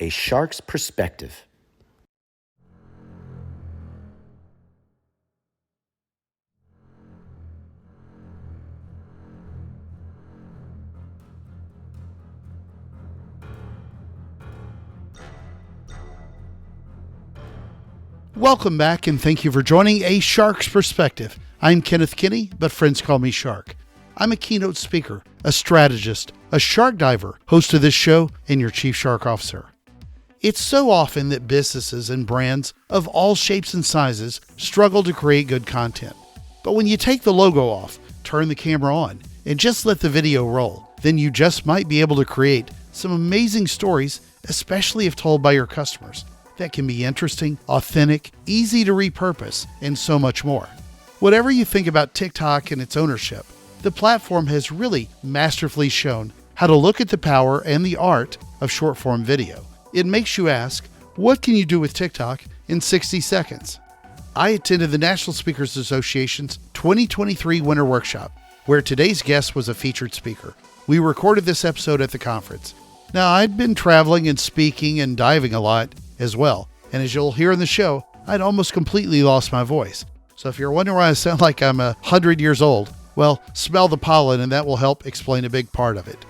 A Shark's Perspective. Welcome back, and thank you for joining A Shark's Perspective. I'm Kenneth Kinney, but friends call me Shark. I'm a keynote speaker, a strategist, a shark diver, host of this show, and your chief shark officer. It's so often that businesses and brands of all shapes and sizes struggle to create good content. But when you take the logo off, turn the camera on, and just let the video roll, then you just might be able to create some amazing stories, especially if told by your customers, that can be interesting, authentic, easy to repurpose, and so much more. Whatever you think about TikTok and its ownership, the platform has really masterfully shown how to look at the power and the art of short-form video. It makes you ask, what can you do with TikTok in 60 seconds? I attended the National Speakers Association's 2023 Winter Workshop, where today's guest was a featured speaker. We recorded this episode at the conference. Now, I'd been traveling and speaking and diving a lot as well, and as you'll hear in the show, I'd almost completely lost my voice. So if you're wondering why I sound like I'm 100 years old, well, smell the pollen and that will help explain a big part of it.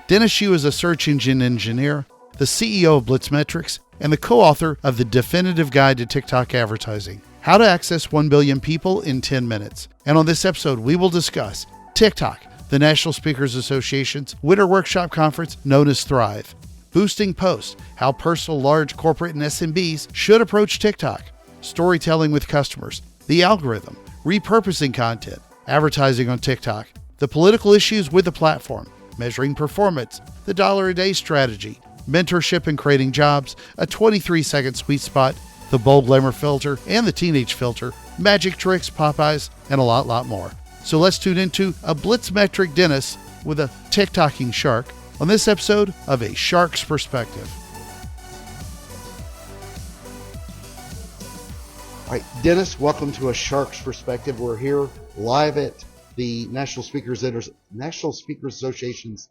Dennis Yu is a search engine engineer, the CEO of Blitzmetrics, and the co-author of the Definitive Guide to TikTok Advertising, How to Access 1 Billion People in 10 Minutes. And on this episode, we will discuss TikTok, the National Speakers Association's Winter Workshop Conference known as Thrive, boosting posts, how personal, large, corporate, and SMBs should approach TikTok, storytelling with customers, the algorithm, repurposing content, advertising on TikTok, the political issues with the platform, measuring performance, the $1-a-day strategy, mentorship and creating jobs, a 23-second sweet spot, the bold glamour filter and the teenage filter, magic tricks, Popeyes, and a lot more. So let's tune into a Blitzmetric Dennis with a TikToking shark on this episode of A Shark's Perspective. All right, Dennis, welcome to A Shark's Perspective. We're here live at the National Speakers Association's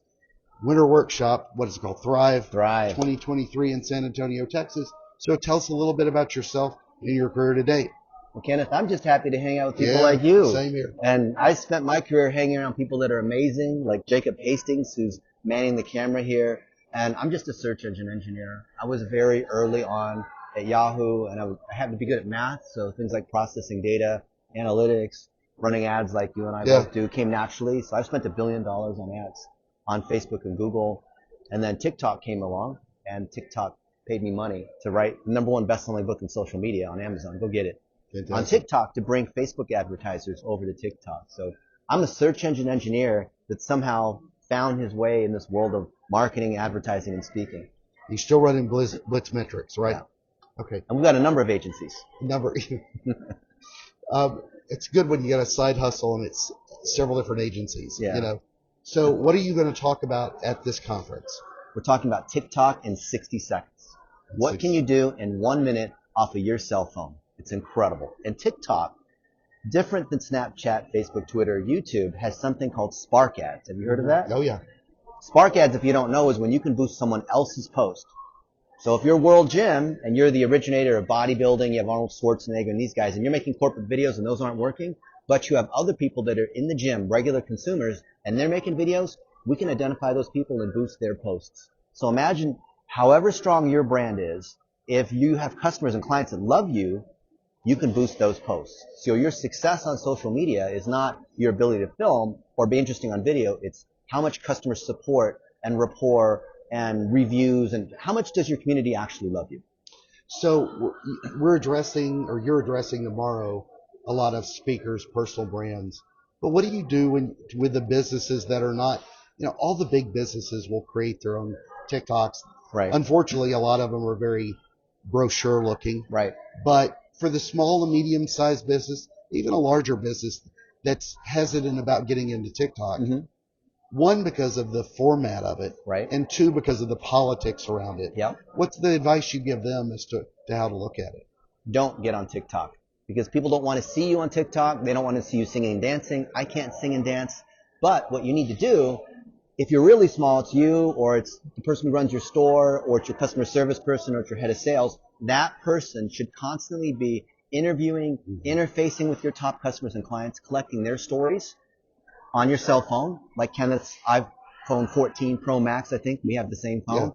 Winter Workshop. What is it called? Thrive 2023 in San Antonio, Texas. So tell us a little bit about yourself and your career to date. Well, Kenneth, I'm just happy to hang out with people like you. Same here. And I spent my career hanging around people that are amazing, like Jacob Hastings, who's manning the camera here. And I'm just a search engine engineer. I was very early on at Yahoo, and I happened to be good at math, so things like processing data, analytics, running ads like you and I both do came naturally. So I've spent $1 billion on ads on Facebook and Google. And then TikTok came along, and TikTok paid me money to write the #1 best-selling book in social media on Amazon. Go get it. Fantastic. On TikTok to bring Facebook advertisers over to TikTok. So I'm a search engine engineer that somehow found his way in this world of marketing, advertising, and speaking. You're still running Blitzmetrics, right? Yeah. Okay. And we've got a number of agencies. It's good when you got a side hustle and it's several different agencies. Yeah. You know. So what are you going to talk about at this conference? We're talking about TikTok in 60 seconds. What can you do in 1 minute off of your cell phone? It's incredible. And TikTok, different than Snapchat, Facebook, Twitter, YouTube, has something called Spark Ads. Have you heard of that? Oh, yeah. Spark Ads, if you don't know, is when you can boost someone else's post. So if you're World Gym and you're the originator of bodybuilding, you have Arnold Schwarzenegger and these guys, and you're making corporate videos and those aren't working, but you have other people that are in the gym, regular consumers, and they're making videos, we can identify those people and boost their posts. So imagine, however strong your brand is, if you have customers and clients that love you, you can boost those posts. So your success on social media is not your ability to film or be interesting on video. It's how much customer support and rapport and reviews and how much does your community actually love you. So you're addressing tomorrow a lot of speakers, personal brands. But what do you do with the businesses that are not, all the big businesses will create their own TikToks. Right. Unfortunately, a lot of them are very brochure looking. Right. But for the small and medium-sized business, even a larger business that's hesitant about getting into TikTok, one, because of the format of it, right, and two, because of the politics around it. Yep. What's the advice you give them as to how to look at it? Don't get on TikTok because people don't want to see you on TikTok. They don't want to see you singing and dancing. I can't sing and dance. But what you need to do If you're really small, it's you, or it's the person who runs your store, or it's your customer service person, or it's your head of sales. That person should constantly be interviewing, interfacing with your top customers and clients, collecting their stories on your cell phone, like Kenneth's iPhone 14 Pro Max, I think. We have the same phone. Yeah.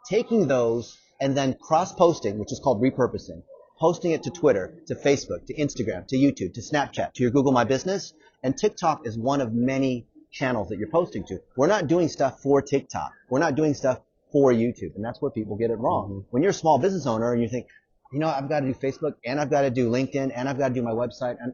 Taking those and then cross-posting, which is called repurposing, posting it to Twitter, to Facebook, to Instagram, to YouTube, to Snapchat, to your Google My Business. And TikTok is one of many channels that you're posting to. We're not doing stuff for TikTok. We're not doing stuff for YouTube. And that's where people get it wrong. When you're a small business owner and you think, you know, I've got to do Facebook and I've got to do LinkedIn and I've got to do my website. And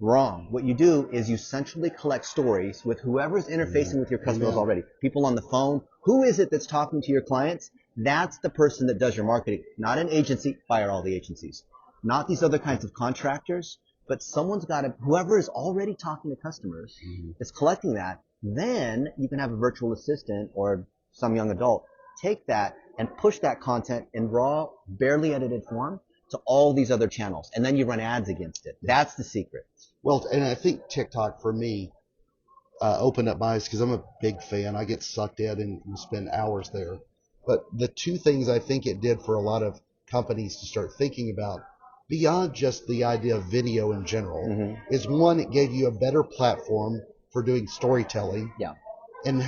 wrong. What you do is you centrally collect stories with whoever's interfacing with your customers already. People on the phone. Who is it that's talking to your clients? That's the person that does your marketing. Not an agency. Fire all the agencies. Not these other kinds of contractors. But someone's got to, whoever is already talking to customers is collecting that. Then you can have a virtual assistant or some young adult take that and push that content in raw, barely edited form to all these other channels. And then you run ads against it. That's the secret. Well, and I think TikTok for me opened up my eyes because I'm a big fan. I get sucked in and spend hours there. But the two things I think it did for a lot of companies to start thinking about beyond just the idea of video in general is one, it gave you a better platform for doing storytelling. Yeah. And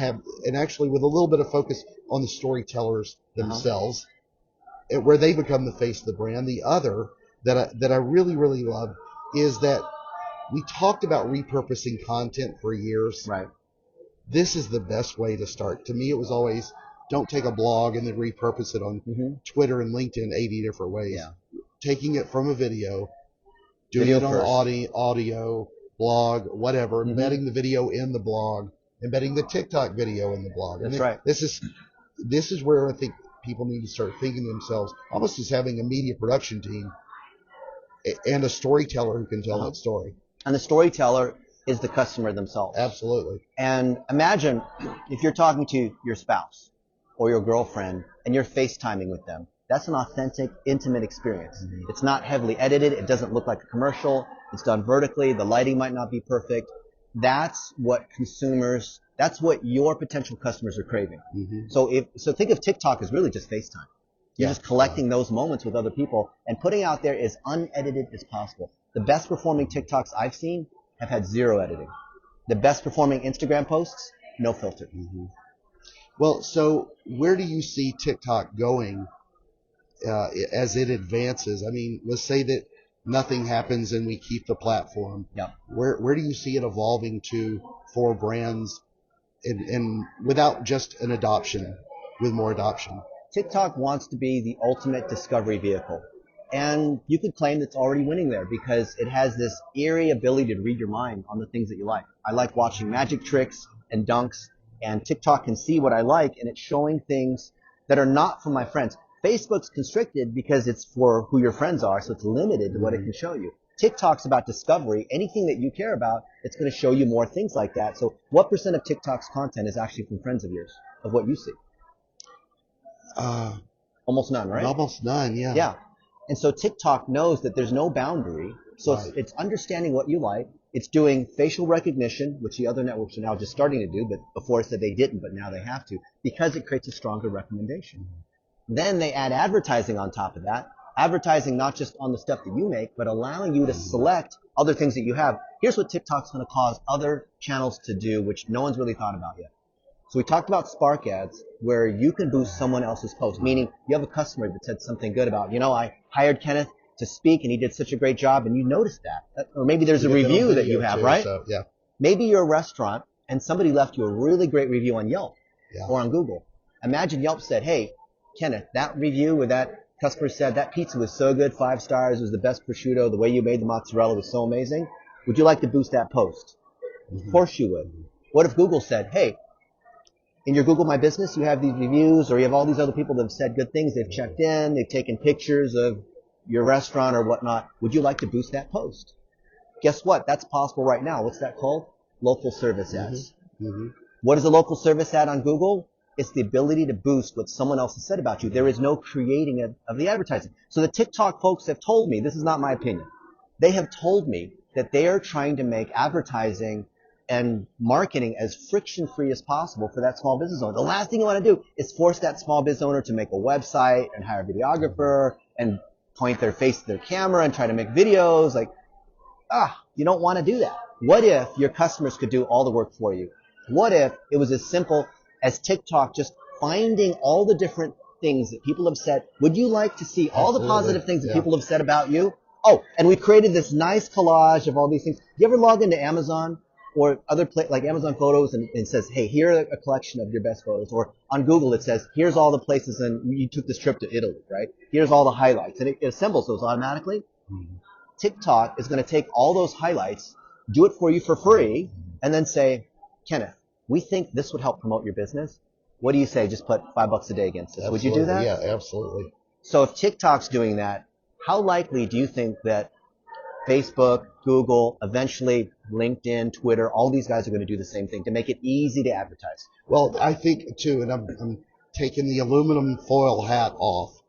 actually with a little bit of focus on the storytellers themselves, where they become the face of the brand. The other that I really, really love is that we talked about repurposing content for years. Right. This is the best way to start. To me, it was always don't take a blog and then repurpose it on Twitter and LinkedIn 80 different ways. Yeah. Taking it from a video, doing it on audio, blog, whatever, embedding the video in the blog, embedding the TikTok video in the blog. That's right. This is where I think people need to start thinking to themselves, almost as having a media production team and a storyteller who can tell that story. And the storyteller is the customer themselves. Absolutely. And imagine if you're talking to your spouse or your girlfriend and you're FaceTiming with them. That's an authentic, intimate experience. It's not heavily edited. It doesn't look like a commercial. It's done vertically. The lighting might not be perfect. That's what your potential customers are craving. So think of TikTok as really just FaceTime. You're just collecting those moments with other people and putting out there as unedited as possible. The best performing TikToks I've seen have had zero editing. The best performing Instagram posts, no filter. Well, so where do you see TikTok going as it advances? I mean, let's say that nothing happens and we keep the platform. Yeah. Where do you see it evolving to for brands and without just an adoption, with more adoption? TikTok wants to be the ultimate discovery vehicle. And you could claim it's already winning there because it has this eerie ability to read your mind on the things that you like. I like watching magic tricks and dunks, and TikTok can see what I like, and it's showing things that are not for my friends. Facebook's constricted because it's for who your friends are, so it's limited to what it can show you. TikTok's about discovery. Anything that you care about, it's going to show you more things like that. So what % of TikTok's content is actually from friends of yours, of what you see? Almost none, right? Almost none, yeah. Yeah. And so TikTok knows that there's no boundary. So it's understanding what you like. It's doing facial recognition, which the other networks are now just starting to do, but before it said they didn't, but now they have to, because it creates a stronger recommendation. Then they add advertising on top of that. Advertising not just on the stuff that you make, but allowing you to select other things that you have. Here's what TikTok's going to cause other channels to do, which no one's really thought about yet. So we talked about Spark ads, where you can boost someone else's post, meaning you have a customer that said something good about, I hired Kenneth to speak and he did such a great job, and you noticed that. Or maybe there's a review that you have, too, right? So, yeah. Maybe you're a restaurant and somebody left you a really great review on Yelp or on Google. Imagine Yelp said, hey, Kenneth, that review where that customer said that pizza was so good, 5 stars, it was the best prosciutto, the way you made the mozzarella was so amazing. Would you like to boost that post? Of course you would. What if Google said, hey, in your Google My Business, you have these reviews, or you have all these other people that have said good things. They've checked in, they've taken pictures of your restaurant or whatnot. Would you like to boost that post? Guess what? That's possible right now. What's that called? Local service ads. What is a local service ad on Google? It's the ability to boost what someone else has said about you. There is no creating of the advertising. So the TikTok folks have told me, this is not my opinion, they have told me that they are trying to make advertising and marketing as friction-free as possible for that small business owner. The last thing you want to do is force that small business owner to make a website and hire a videographer and point their face to their camera and try to make videos. Like, you don't want to do that. What if your customers could do all the work for you? What if it was as simple as TikTok just finding all the different things that people have said? Would you like to see all the positive things that people have said about you? Oh, and we created this nice collage of all these things. You ever log into Amazon or other like Amazon Photos and it says, hey, here are a collection of your best photos. Or on Google it says, here's all the places and you took this trip to Italy, right? Here's all the highlights. And it assembles those automatically. Mm-hmm. TikTok is going to take all those highlights, do it for you for free, and then say, Kenneth, we think this would help promote your business. What do you say? Just put $5 a day against this. Would you do that? Yeah, absolutely. So if TikTok's doing that, how likely do you think that Facebook, Google, eventually LinkedIn, Twitter, all these guys are going to do the same thing to make it easy to advertise? Well, I think too, and I'm taking the aluminum foil hat off,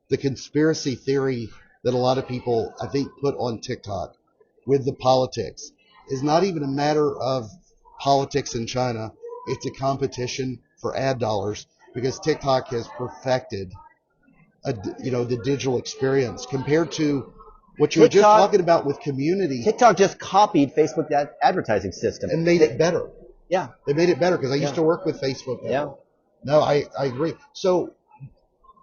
the conspiracy theory that a lot of people, I think, put on TikTok with the politics is not even a matter of politics in China. It's a competition for ad dollars because TikTok has perfected the digital experience compared to what you were just talking about with community. TikTok just copied Facebook advertising system and made it better. Yeah. They made it better because I used to work with Facebook. Yeah. No, I agree. So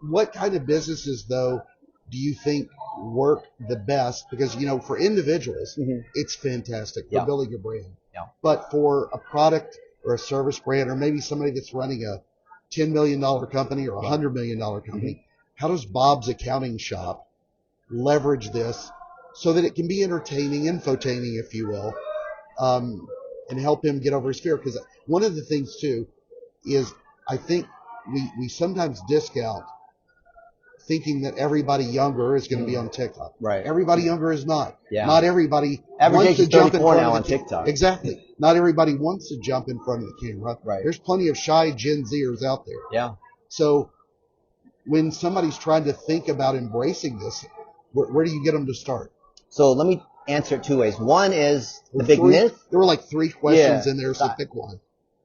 what kind of businesses, though, do you think work the best? Because, for individuals, it's fantastic for building a brand. Yeah. But for a product or a service brand or maybe somebody that's running a $10 million company or a $100 million company, how does Bob's Accounting Shop leverage this so that it can be entertaining, infotaining, if you will, and help him get over his fear? Because one of the things, too, is I think we sometimes discount thinking that everybody younger is going to be on TikTok. Right. Everybody younger is not. Yeah. Not everybody Average wants age to jump in 34 front now of on the TikTok. Exactly. Not everybody wants to jump in front of the camera. Right. There's plenty of shy Gen Zers out there. Yeah. So when somebody's trying to think about embracing this, where do you get them to start? So let me answer it two ways. One is the big myth. There were like 3 questions in there, so pick one.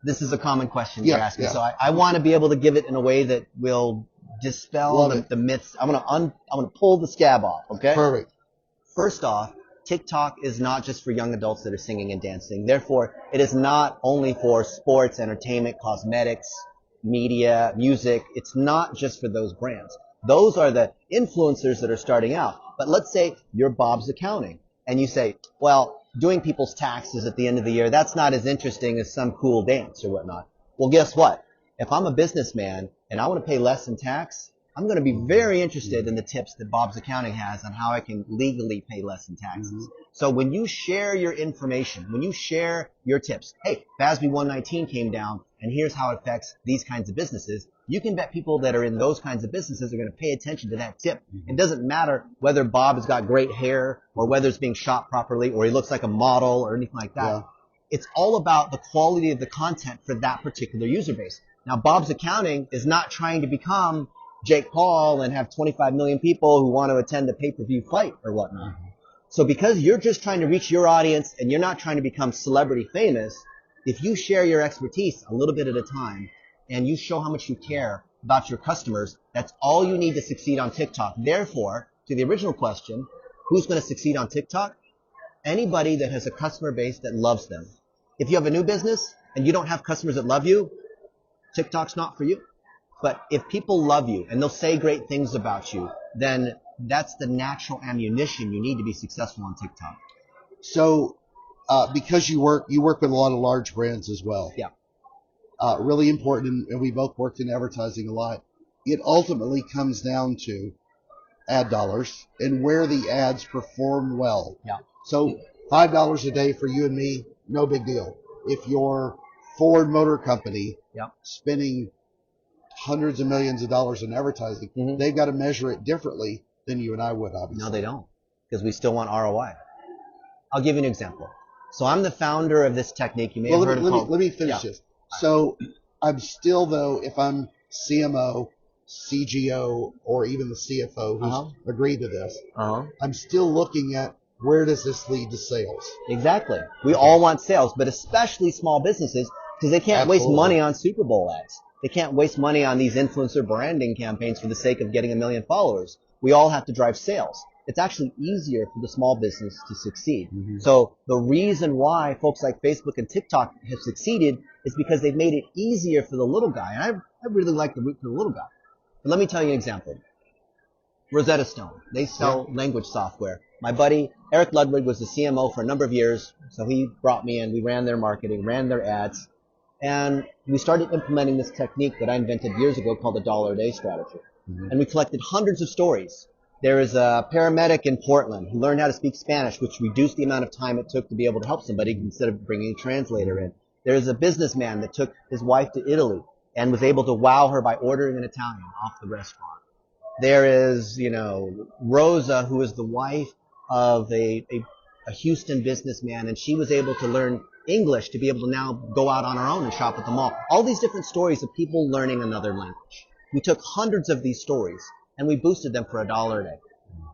This is a common question you're asking. Yeah. So I want to be able to give it in a way that will dispel the myths. I'm gonna pull the scab off. Okay. Perfect. First off, TikTok is not just for young adults that are singing and dancing. Therefore, it is not only for sports, entertainment, cosmetics, media, music. It's not just for those brands. Those are the influencers that are starting out. But let's say you're Bob's Accounting and you say, well, doing people's taxes at the end of the year, that's not as interesting as some cool dance or whatnot. Well, guess what? If I'm a businessman and I want to pay less in tax, I'm going to be very interested in the tips that Bob's Accounting has on how I can legally pay less in taxes. So when you share your information, when you share your tips, hey, FASB 119 came down and here's how it affects these kinds of businesses, you can bet people that are in those kinds of businesses are going to pay attention to that tip. It doesn't matter whether Bob has got great hair or whether it's being shot properly or he looks like a model or anything like that. Yeah. It's all about the quality of the content for that particular user base. Now, Bob's Accounting is not trying to become Jake Paul and have 25 million people who want to attend the pay-per-view fight or whatnot. So because you're just trying to reach your audience and you're not trying to become celebrity famous, if you share your expertise a little bit at a time and you show how much you care about your customers, that's all you need to succeed on TikTok. Therefore, to the original question, who's going to succeed on TikTok? Anybody that has a customer base that loves them. If you have a new business and you don't have customers that love you, TikTok's not for you. But if people love you and they'll say great things about you, then that's the natural ammunition you need to be successful on TikTok. So, because you work with a lot of large brands as well. Yeah. Really important, and we both worked in advertising a lot. It ultimately comes down to ad dollars and where the ads perform well. Yeah. So $5 a day for you and me, no big deal. If you're Ford Motor Company spending hundreds of millions of dollars in advertising, they've got to measure it differently than you and I would, obviously. No, they don't, because we still want ROI. I'll give you an example. So I'm the founder of this technique. You may have heard of it. Let me finish this. So I'm still, though, if I'm CMO, CGO, or even the CFO who's agreed to this, I'm still looking at where does this lead to sales? Exactly. We all want sales, but especially small businesses, because they can't waste Absolutely. money on Super Bowl ads. They can't waste money on these influencer branding campaigns for the sake of getting 1 million followers. We all have to drive sales. It's actually easier for the small business to succeed. So the reason why folks like Facebook and TikTok have succeeded is because they've made it easier for the little guy. And I really like the route for the little guy. But let me tell you an example. Rosetta Stone. They sell language software. My buddy Eric Ludwig was the CMO for a number of years, so he brought me in. We ran their marketing, ran their ads, and we started implementing this technique that I invented years ago called the dollar a day strategy. And we collected hundreds of stories. There is a paramedic in Portland who learned how to speak Spanish, which reduced the amount of time it took to be able to help somebody instead of bringing a translator in. There is a businessman that took his wife to Italy and was able to wow her by ordering an Italian off the restaurant. There is, Rosa, who is the wife of a Houston businessman, and she was able to learn English to be able to now go out on her own and shop at the mall. All these different stories of people learning another language. We took hundreds of these stories and we boosted them for $1 a day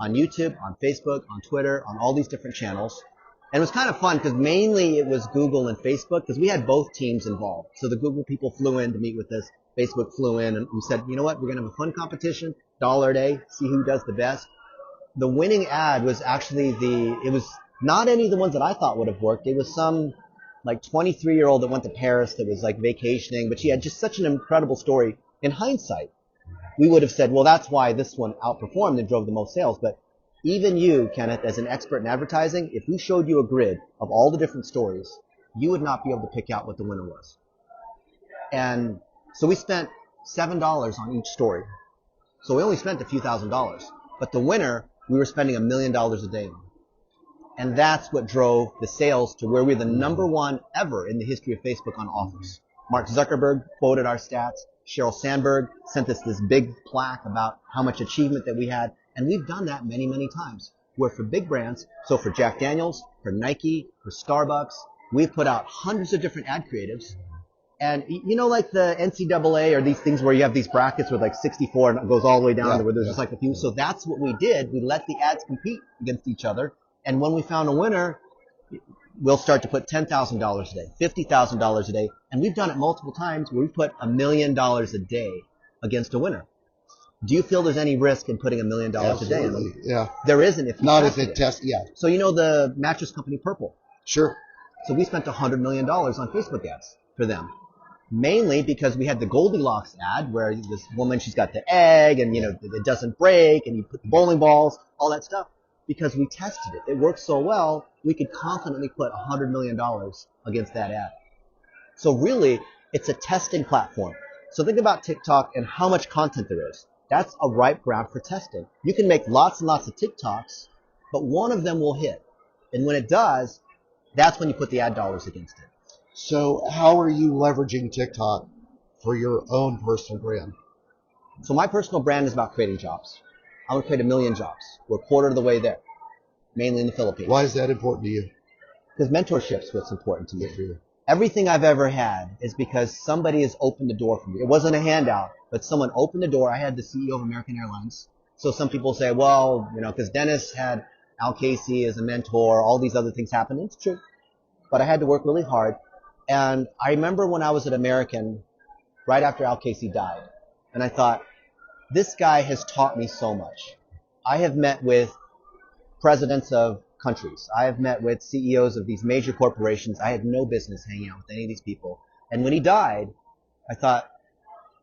on YouTube, on Facebook, on Twitter, on all these different channels. And it was kind of fun because mainly it was Google and Facebook because we had both teams involved. So the Google people flew in to meet with us. Facebook flew in and we said, you know what, we're going to have a fun competition, $1 a day, see who does the best. The winning ad was actually it was not any of the ones that I thought would have worked. It was some like 23-year-old that went to Paris that was like vacationing, but she had just such an incredible story. In hindsight, we would have said, well, that's why this one outperformed and drove the most sales. But even you, Kenneth, as an expert in advertising, if we showed you a grid of all the different stories, you would not be able to pick out what the winner was. And so we spent $7 on each story. So we only spent a few $1,000s. But the winner, we were spending $1 million a day on. And that's what drove the sales to where we're the #1 ever in the history of Facebook on offers. Mark Zuckerberg quoted our stats. Sheryl Sandberg sent us this big plaque about how much achievement that we had. And we've done that many, many times. Where for big brands, so for Jack Daniels, for Nike, for Starbucks, we've put out hundreds of different ad creatives. And like the NCAA or these things where you have these brackets with like 64 and it goes all the way down to where there's just like a few. So that's what we did. We let the ads compete against each other. And when we found a winner, we'll start to put $10,000 a day, $50,000 a day. And we've done it multiple times where we put $1 million a day against a winner. Do you feel there's any risk in putting $1 million a day in them? Yeah. There isn't if you Not if tested it tests. Yeah. So the mattress company Purple. Sure. So we spent $100 million on Facebook ads for them. Mainly because we had the Goldilocks ad where this woman, she's got the egg and, it doesn't break and you put the bowling balls, all that stuff. Because we tested it. It worked so well, we could confidently put $100 million against that ad. So really, it's a testing platform. So think about TikTok and how much content there is. That's a ripe ground for testing. You can make lots and lots of TikToks, but one of them will hit. And when it does, that's when you put the ad dollars against it. So how are you leveraging TikTok for your own personal brand? So my personal brand is about creating jobs. I want to create 1 million jobs. We're a quarter of the way there, mainly in the Philippines. Why is that important to you? Because mentorship's what's important to me. Everything I've ever had is because somebody has opened the door for me. It wasn't a handout, but someone opened the door. I had the CEO of American Airlines. So some people say, well, because Dennis had Al Casey as a mentor, all these other things happened. It's true. But I had to work really hard. And I remember when I was at American, right after Al Casey died, and I thought, this guy has taught me so much. I have met with presidents of countries. I have met with CEOs of these major corporations. I had no business hanging out with any of these people. And when he died, I thought,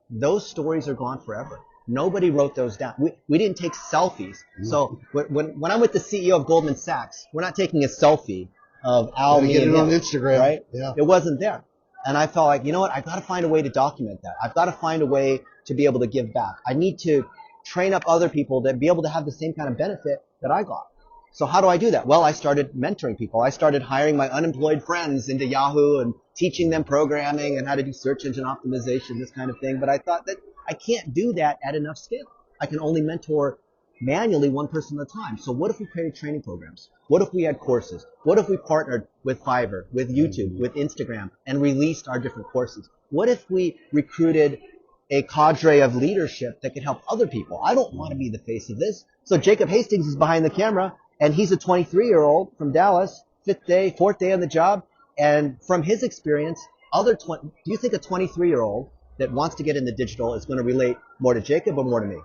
those stories are gone forever. Nobody wrote those down. We didn't take selfies. So when I'm with the CEO of Goldman Sachs, we're not taking a selfie of Al, me, get and it on him, Instagram. right? Yeah. It wasn't there. And I felt like, I've got to find a way to document that. I've got to find a way to be able to give back. I need to train up other people to be able to have the same kind of benefit that I got. So how do I do that? Well, I started mentoring people. I started hiring my unemployed friends into Yahoo and teaching them programming and how to do search engine optimization, this kind of thing. But I thought that I can't do that at enough scale. I can only mentor manually one person at a time. So what if we created training programs? What if we had courses? What if we partnered with Fiverr, with YouTube, with Instagram, and released our different courses? What if we recruited a cadre of leadership that could help other people? I don't want to be the face of this. So Jacob Hastings is behind the camera, And he's a 23-year-old from Dallas, fourth day on the job. And from his experience, do you think a 23-year-old that wants to get into digital is going to relate more to Jacob or more to me?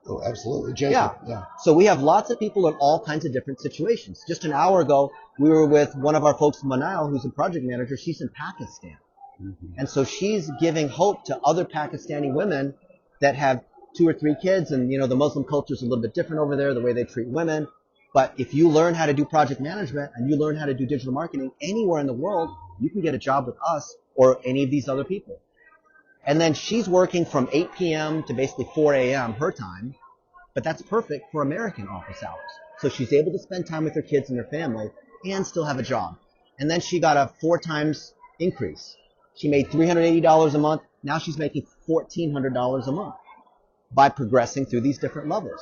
Oh, absolutely. Jacob. Yeah. So we have lots of people in all kinds of different situations. Just an hour ago, we were with one of our folks, Manal, who's a project manager. She's in Pakistan. And so she's giving hope to other Pakistani women that have 2 or 3 kids. And, the Muslim culture is a little bit different over there, the way they treat women. But if you learn how to do project management and you learn how to do digital marketing anywhere in the world, you can get a job with us or any of these other people. And then she's working from 8 p.m. to basically 4 a.m. her time, but that's perfect for American office hours. So she's able to spend time with her kids and her family and still have a job. And then she got a 4 times increase. She made $380 a month. Now she's making $1,400 a month by progressing through these different levels.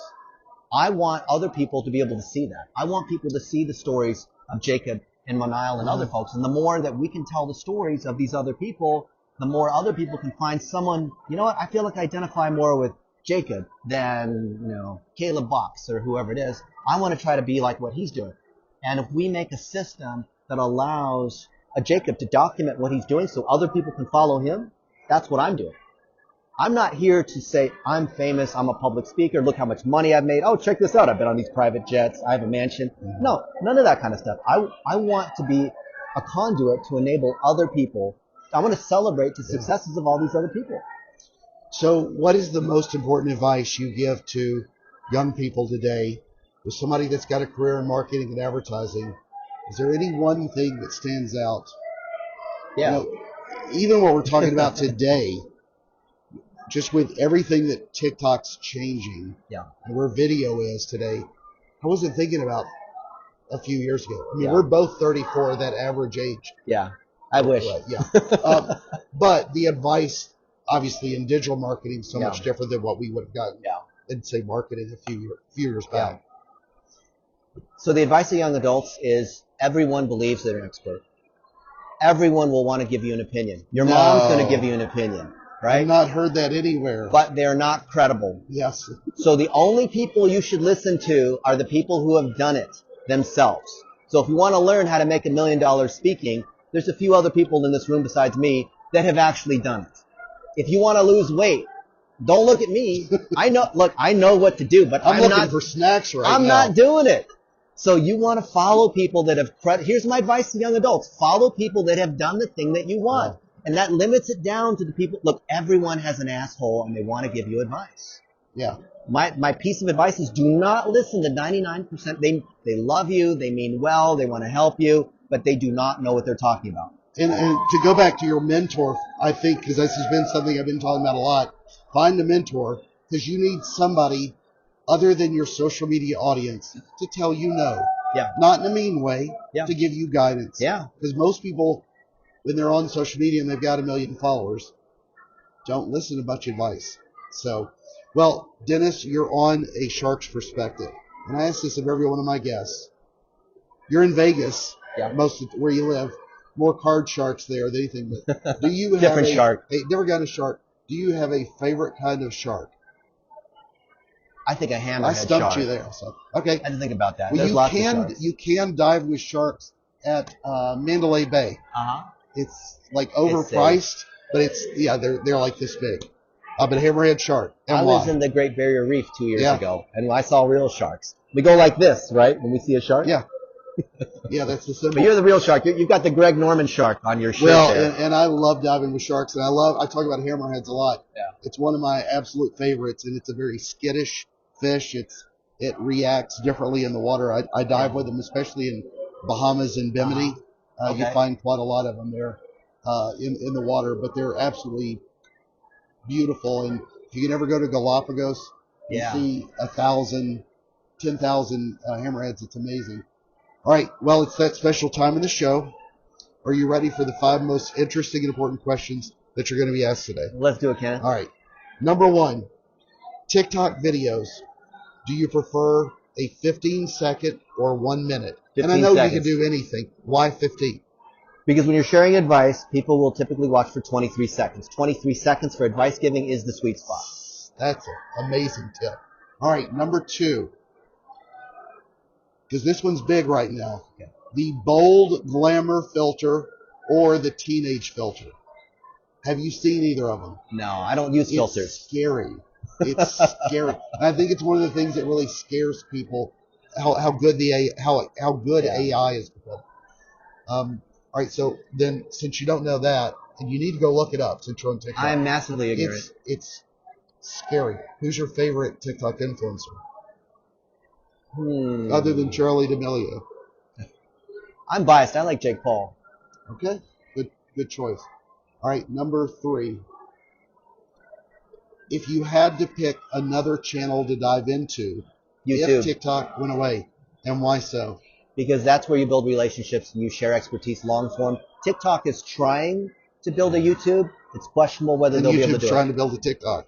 I want other people to be able to see that. I want people to see the stories of Jacob and Manal and other folks. And the more that we can tell the stories of these other people, the more other people can find someone, I feel like I identify more with Jacob than, Caleb Box or whoever it is. I want to try to be like what he's doing. And if we make a system that allows a Jacob to document what he's doing so other people can follow him, that's what I'm doing. I'm not here to say I'm famous, I'm a public speaker, look how much money I've made. Oh, check this out, I've been on these private jets, I have a mansion. No, none of that kind of stuff. I want to be a conduit to enable other people. I want to celebrate the successes of all these other people. So what is the most important advice you give to young people today, with somebody that's got a career in marketing and advertising? Is there any one thing that stands out? Yeah. Even what we're talking about today, just with everything that TikTok's changing, and where video is today, I wasn't thinking about a few years ago. I mean, we're both 34, that average age. Yeah, I wish. Right, yeah. But the advice, obviously, in digital marketing is so much different than what we would have gotten in, say, marketing a few years back. So the advice of young adults is everyone believes they're an expert. Everyone will want to give you an opinion. Your mom's going to give you an opinion, right? I've not heard that anywhere. But they're not credible. Yes. So the only people you should listen to are the people who have done it themselves. So if you want to learn how to make $1 million speaking, there's a few other people in this room besides me that have actually done it. If you want to lose weight, don't look at me. I know what to do, but I'm looking for snacks right now. I'm not doing it. So you want to follow people that have, here's my advice to young adults, follow people that have done the thing that you want. And that limits it down to the people, look, everyone has an asshole and they want to give you advice. Yeah. My piece of advice is do not listen to 99%. They love you, they mean well, they want to help you, but they do not know what they're talking about. And to go back to your mentor, I think, because this has been something I've been talking about a lot, find a mentor, because you need somebody other than your social media audience to tell you no. Yeah. Not in a mean way, Yeah. to give you guidance. Yeah. Because most people, when they're on social media and they've got 1 million followers, don't listen to much advice. So, well, Dennis, you're on a Shark's Perspective. And I ask this of every one of my guests. You're in Vegas, most of where you live. More card sharks there than anything. But do you have different shark? Never got a shark. Do you have a favorite kind of shark? I think a hammerhead I stumped shark. you there. So okay. I had to think about that. Well, There's lots of sharks. you can dive with sharks at Mandalay Bay. It's like overpriced, but they're like this big. But hammerhead shark. I was in the Great Barrier Reef 2 years ago, and I saw real sharks. We go like this, right, when we see a shark? Yeah. Yeah, that's the symbol. But you're the real shark. You've got the Greg Norman shark on your shirt there. And I love diving with sharks, and I talk about hammerheads a lot. Yeah. It's one of my absolute favorites, and it's a very skittish fish. It reacts differently in the water. I dive with them, especially in Bahamas and Bimini. You find quite a lot of them there in the water, but they're absolutely beautiful. And if you can ever go to Galapagos and see 1,000, 10,000 hammerheads, it's amazing. All right, well, it's that special time in the show. Are you ready for the 5 most interesting and important questions that you're going to be asked today? Let's do it, Kenneth. All right. Number 1, TikTok videos. Do you prefer a 15-second or 1 minute? 15 and I know seconds. you can do anything. Why 15? Because when you're sharing advice, people will typically watch for 23 seconds. 23 seconds for advice giving is the sweet spot. That's an amazing tip. All right, number 2. because this one's big right now. Okay. The bold glamour filter or the teenage filter. Have you seen either of them? No, I don't use filters. It's scary. It's scary. And I think it's one of the things that really scares people. How good AI is become. All right, so then since you don't know that, and you need to go look it up since you're on TikTok. I'm massively ignorant. It's scary. Who's your favorite TikTok influencer? Other than Charlie D'Amelio. I'm biased. I like Jake Paul. Okay, good choice. All right, number 3. If you had to pick another channel to dive into, YouTube. if TikTok went away, and why so? Because that's where you build relationships and you share expertise long form. TikTok is trying to build a YouTube. It's questionable whether And they'll be able to YouTube's do trying it. to build a TikTok.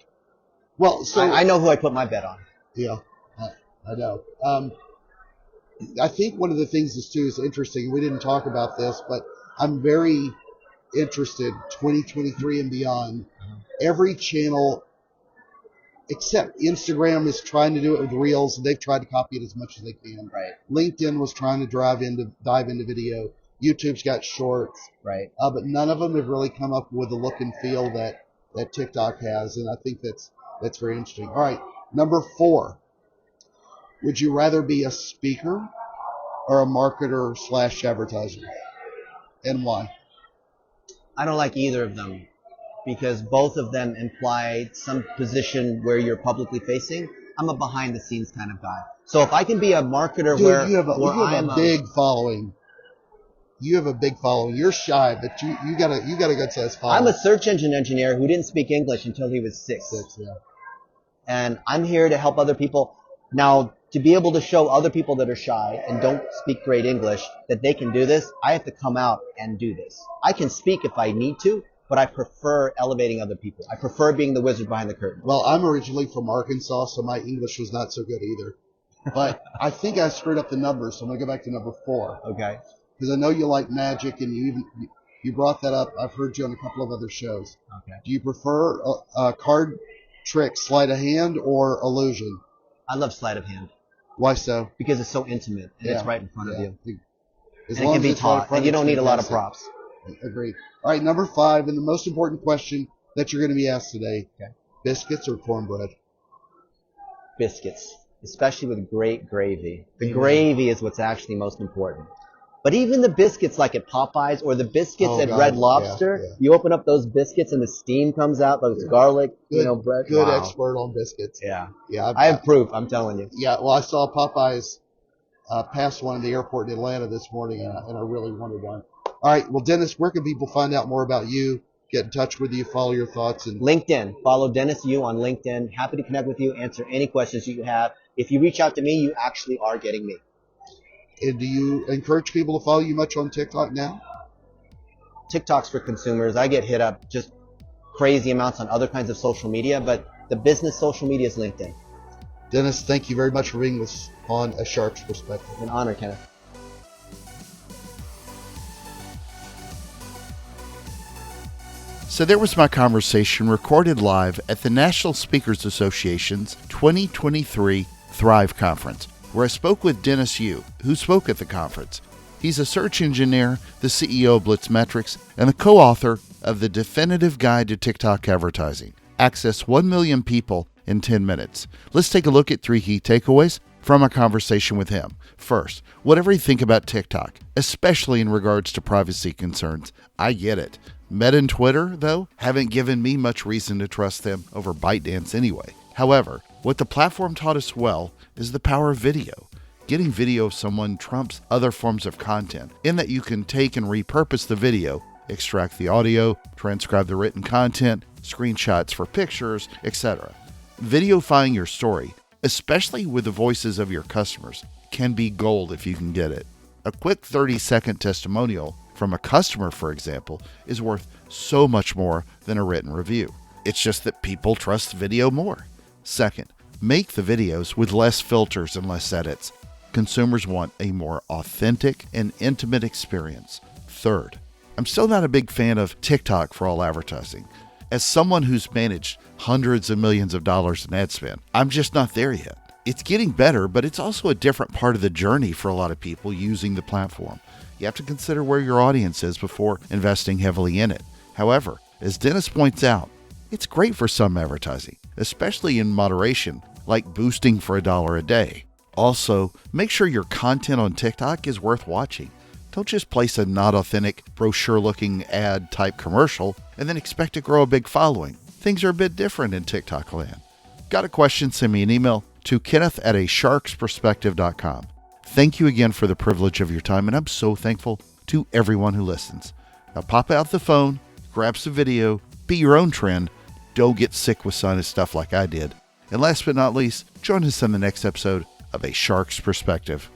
Well, so I know who I put my bet on. Yeah, I know. I think one of the things is too is interesting. We didn't talk about this, but I'm very interested. 2023 and beyond, every channel except Instagram is trying to do it with Reels, and they've tried to copy it as much as they can. Right. LinkedIn was trying to dive into video. YouTube's got Shorts. Right. But none of them have really come up with the look and feel that TikTok has, and I think that's very interesting. All right, number 4. Would you rather be a speaker or a marketer / advertiser, and why? I don't like either of them because both of them imply some position where you're publicly facing. I'm a behind the scenes kind of guy. So if I can be a marketer Dude, where you have I'm a big following. You have a big following. You're shy, but you got a good size following. I'm a search engine engineer who didn't speak English until he was 6. 6, yeah. And I'm here to help other people. Now, to be able to show other people that are shy and don't speak great English that they can do this, I have to come out and do this. I can speak if I need to, but I prefer elevating other people. I prefer being the wizard behind the curtain. Well, I'm originally from Arkansas, so my English was not so good either. But I think I screwed up the numbers, so I'm going to go back to number 4. Okay. Because I know you like magic, and you brought that up. I've heard you on a couple of other shows. Okay. Do you prefer a card trick, sleight of hand, or illusion? I love sleight of hand Why so? because it's so intimate and it's Yeah, right in front of yeah. you. As And it long can as be it's right in taught, front, and you it's don't need a lot of fantastic. props. Agreed. All right, number 5, and the most important question that you're going to be asked today. Okay. Biscuits or cornbread? Biscuits, especially with great gravy. The Amen. gravy is what's actually most important. But even the biscuits like at Popeyes or the biscuits Oh, at God, Red Lobster, yeah. you open up those biscuits and the steam comes out, those garlic, bread. Good Wow. expert on biscuits. Yeah. Yeah, I have proof, I'm telling you. Yeah, well, I saw Popeyes pass one in the airport in Atlanta this morning, and I really wanted one. All right, well, Dennis, where can people find out more about you, get in touch with you, follow your thoughts? And LinkedIn. Follow Dennis Yu on LinkedIn. Happy to connect with you, answer any questions you have. If you reach out to me, you actually are getting me. And do you encourage people to follow you much on TikTok now? TikTok's for consumers. I get hit up just crazy amounts on other kinds of social media, but the business social media is LinkedIn. Dennis, thank you very much for being with us on A Shark's Perspective. An honor, Kenneth. So there was my conversation recorded live at the National Speakers Association's 2023 Thrive Conference, where I spoke with Dennis Yu, who spoke at the conference. He's a search engineer, the CEO of Blitzmetrics, and the co-author of The Definitive Guide to TikTok Advertising. Access 1 million people in 10 minutes. Let's take a look at 3 key takeaways from a conversation with him. First, whatever you think about TikTok, especially in regards to privacy concerns, I get it. Meta and Twitter, though, haven't given me much reason to trust them over ByteDance anyway. However, what the platform taught us well is the power of video. Getting video of someone trumps other forms of content in that you can take and repurpose the video, extract the audio, transcribe the written content, screenshots for pictures, etc. Videofying your story, especially with the voices of your customers, can be gold if you can get it. A quick 30-second testimonial from a customer, for example, is worth so much more than a written review. It's just that people trust video more. Second, make the videos with less filters and less edits. Consumers want a more authentic and intimate experience. Third, I'm still not a big fan of TikTok for all advertising. As someone who's managed hundreds of millions of dollars in ad spend, I'm just not there yet. It's getting better, but it's also a different part of the journey for a lot of people using the platform. You have to consider where your audience is before investing heavily in it. However, as Dennis points out, it's great for some advertising, especially in moderation, like boosting for $1 a day. Also, make sure your content on TikTok is worth watching. Don't just place a not authentic, brochure-looking ad type commercial and then expect to grow a big following. Things are a bit different in TikTok land. Got a question? Send me an email to kenneth@asharksperspective.com. Thank you again for the privilege of your time, and I'm so thankful to everyone who listens. Now pop out the phone, grab some video, be your own trend. Don't get sick with sinus stuff like I did. And last but not least, join us in the next episode of A Shark's Perspective.